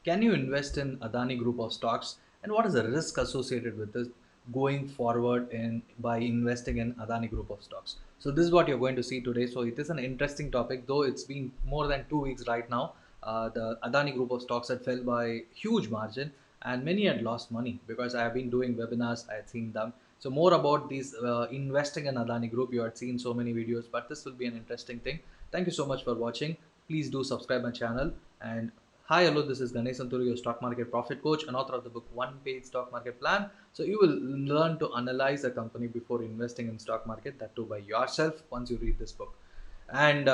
Can you invest in Adani Group of stocks, and what is the risk associated with this going forward in by investing in Adani Group of stocks? So this is what you're going to see today. So it is an interesting topic, though it's been more than 2 weeks right now. The Adani Group of stocks had fell by huge margin, and many had lost money because I have been doing webinars. I had seen them. So more about these investing in Adani Group. You had seen so many videos, but this will be an interesting thing. Thank you so much for watching. Please do subscribe my channel. And hi, hello, this is Ganesh Santuru, your stock market profit coach and author of the book One Page Stock Market Plan. So you will learn to analyze a company before investing in stock market, that too by yourself once you read this book. And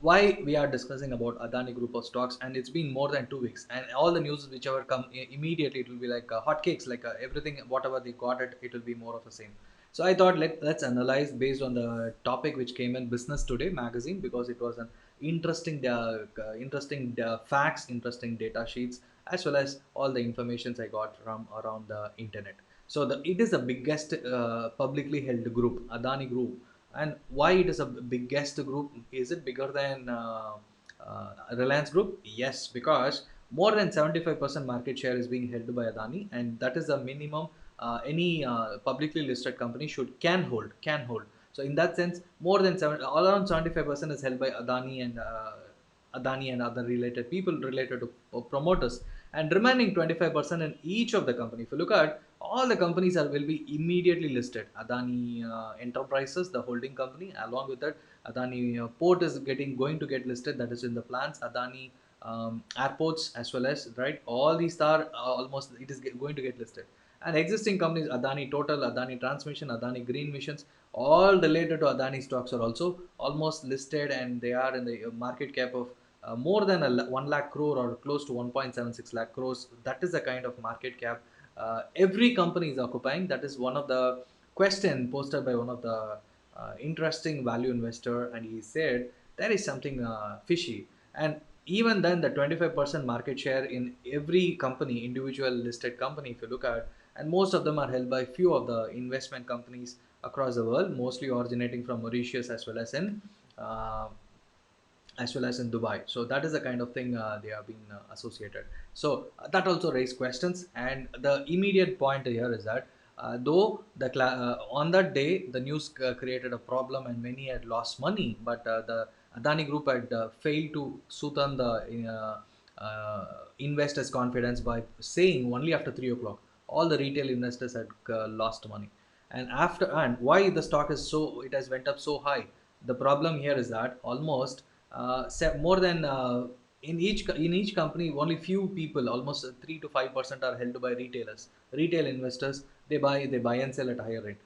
why we are discussing about Adani Group of stocks, and it's been more than 2 weeks, and all the news whichever come immediately, it will be like hotcakes, like everything, whatever they got it will be more of the same. So I thought let's analyze based on the topic which came in Business Today magazine, because it was an interesting facts, interesting data sheets, as well as all the informations I got from around the internet. So it is the biggest publicly held group, Adani Group. And why it is a biggest group? Is it bigger than Reliance Group? Yes, because more than 75% market share is being held by Adani, and that is the minimum any publicly listed company can hold. So in that sense, more than all around 75% is held by Adani and other related people related to promoters, and remaining 25% in each of the company. If you look at all the companies are will be immediately listed. Adani Enterprises, the holding company, along with that, Adani Port is going to get listed. That is in the plans. Adani airports as well as right. All these are almost it is going to get listed. And existing companies, Adani Total, Adani Transmission, Adani Green Missions, all related to Adani stocks are also almost listed, and they are in the market cap of more than 1 lakh crore or close to 1.76 lakh crores. That is the kind of market cap every company is occupying. That is one of the question posted by one of the interesting value investor, and he said there is something fishy. And even then, the 25% market share in every company, individual listed company, if you look at, and most of them are held by few of the investment companies across the world, mostly originating from Mauritius as well as in Dubai. So that is the kind of thing they have been associated. So that also raised questions. And the immediate point here is that though on that day the news created a problem and many had lost money, but the Adani Group had failed to soothe the investors' confidence by saying only after 3 o'clock all the retail investors had lost money. And why the stock is so it has went up so high. The problem here is that almost more than in each company only few people, almost 3 to 5% are held by retail investors. They buy and sell at a higher rate.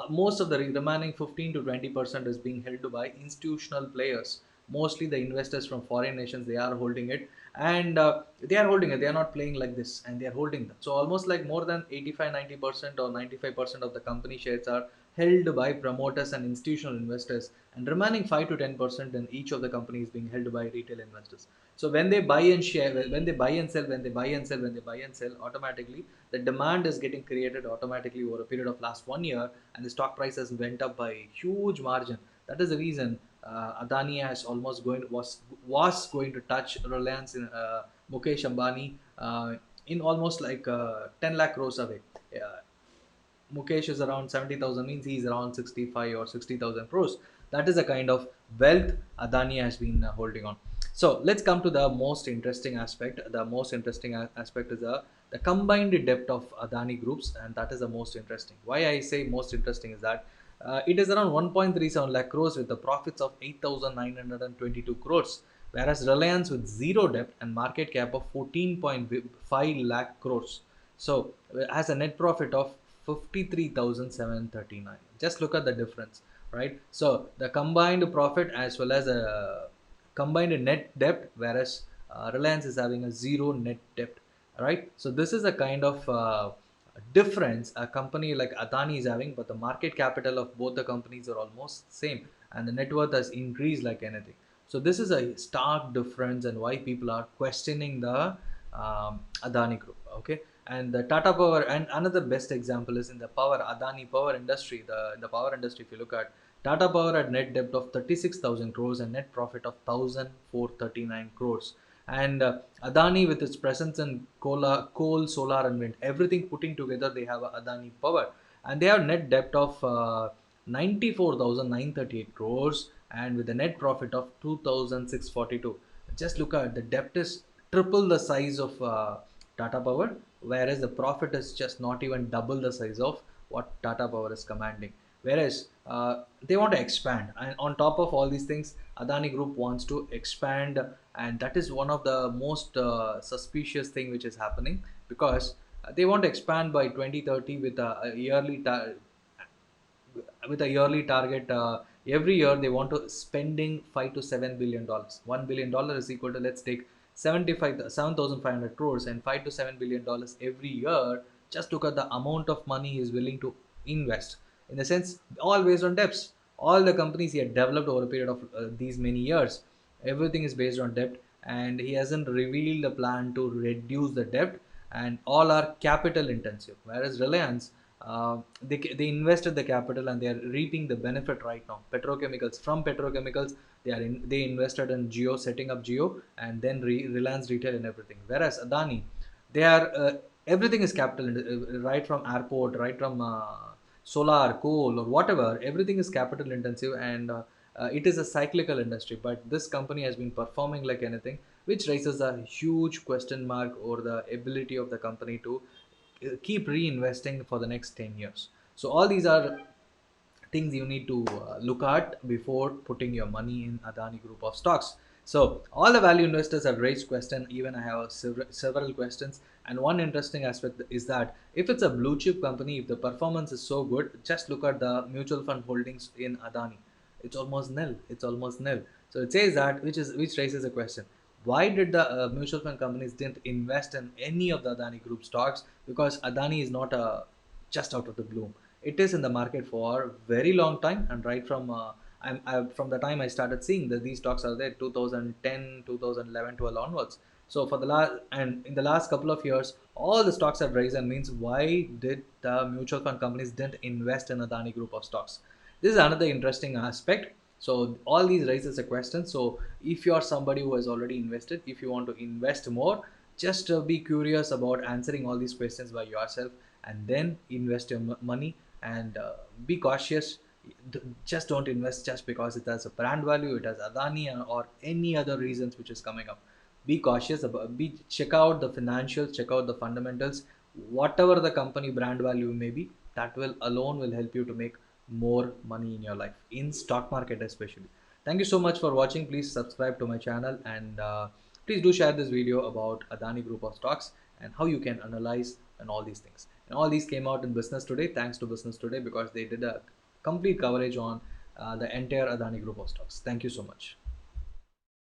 Most of the remaining 15 to 20% is being held by institutional players, mostly the investors from foreign nations. They are holding it, and they are not playing like this, and they are holding them. So almost like more than 85-90% or 95% of the company shares are held by promoters and institutional investors, and remaining 5 to 10% in each of the companies being held by retail investors. So when they buy and share, when they buy and sell, when they buy and sell, automatically the demand is getting created automatically over a period of last 1 year, and the stock prices went up by huge margin. That is the reason Adani has almost was going to touch Reliance in Mukesh Ambani in almost like 10 lakh crores away. Mukesh is around 70,000, means he's around 65 or 60,000 crores. That is the kind of wealth Adani has been holding on. So let's come to the most interesting aspect. The most interesting aspect is the combined debt of Adani groups, and that is the most interesting. Why I say most interesting is that it is around 1.37 lakh crores with the profits of 8,922 crores, whereas Reliance with zero debt and market cap of 14.5 lakh crores. So has a net profit of 53,739. Just look at the difference, right? So the combined profit as well as a combined net debt, whereas Reliance is having a zero net debt, right? So this is a kind of difference a company like Adani is having, but the market capital of both the companies are almost same, and the net worth has increased like anything. So this is a stark difference, and why people are questioning the Adani Group. Okay, and the Tata Power, and another best example is in the power Adani power industry. The power industry, if you look at Tata Power, had net debt of 36,000 crores and net profit of 1,439 crores. And Adani, with its presence in coal, solar, and wind, everything putting together, they have a Adani Power, and they have net debt of 94,938 crores, and with a net profit of 2,642. Just look at the debt is triple the size of Tata Power, whereas the profit is just not even double the size of what Tata Power is commanding. Whereas they want to expand, and on top of all these things, Adani Group wants to expand, and that is one of the most suspicious thing which is happening, because they want to expand by 2030 with a yearly target. Every year they want to spending $5 to $7 billion. $1 billion is equal to, let's take 7,500 crores, and $5 to $7 billion every year. Just look at the amount of money he is willing to invest. In the sense, all based on debts. All the companies he had developed over a period of these many years, everything is based on debt, and he hasn't revealed a plan to reduce the debt, and all are capital intensive. Whereas Reliance, they invested the capital and they are reaping the benefit right now. Petrochemicals, from petrochemicals, they invested in Geo, setting up Geo, and then Reliance Retail and everything. Whereas Adani, they are everything is capital, right from airport, right from solar, coal, or whatever. Everything is capital intensive, and it is a cyclical industry. But this company has been performing like anything, which raises a huge question mark over the ability of the company to keep reinvesting for the next 10 years. So all these are things you need to look at before putting your money in Adani Group of stocks. So all the value investors have raised question. Even I have several questions. And one interesting aspect is that if it's a blue chip company, if the performance is so good, just look at the mutual fund holdings in Adani. It's almost nil. It's almost nil. So it says that, which raises a question. Why did the mutual fund companies didn't invest in any of the Adani Group stocks? Because Adani is not just out of the blue. It is in the market for very long time, and right from from the time I started seeing that these stocks are there, 2010, 2011, 12 onwards. So for the last, and in the last couple of years, all the stocks have risen. Means, why did the mutual fund companies didn't invest in Adani Group of stocks? This is another interesting aspect. So all these raises a question. So if you are somebody who has already invested, if you want to invest more, just be curious about answering all these questions by yourself, and then invest your money, and be cautious. Just don't invest just because it has a brand value, it has Adani, or any other reasons which is coming up. Be cautious about, be check out the financials, check out the fundamentals. Whatever the company brand value may be, that will alone will help you to make more money in your life, in stock market especially. Thank you so much for watching. Please subscribe to my channel, and please do share this video about Adani Group of stocks and how you can analyze and all these things. And all these came out in Business Today, thanks to Business Today, because they did a complete coverage on the entire Adani Group of stocks. Thank you so much.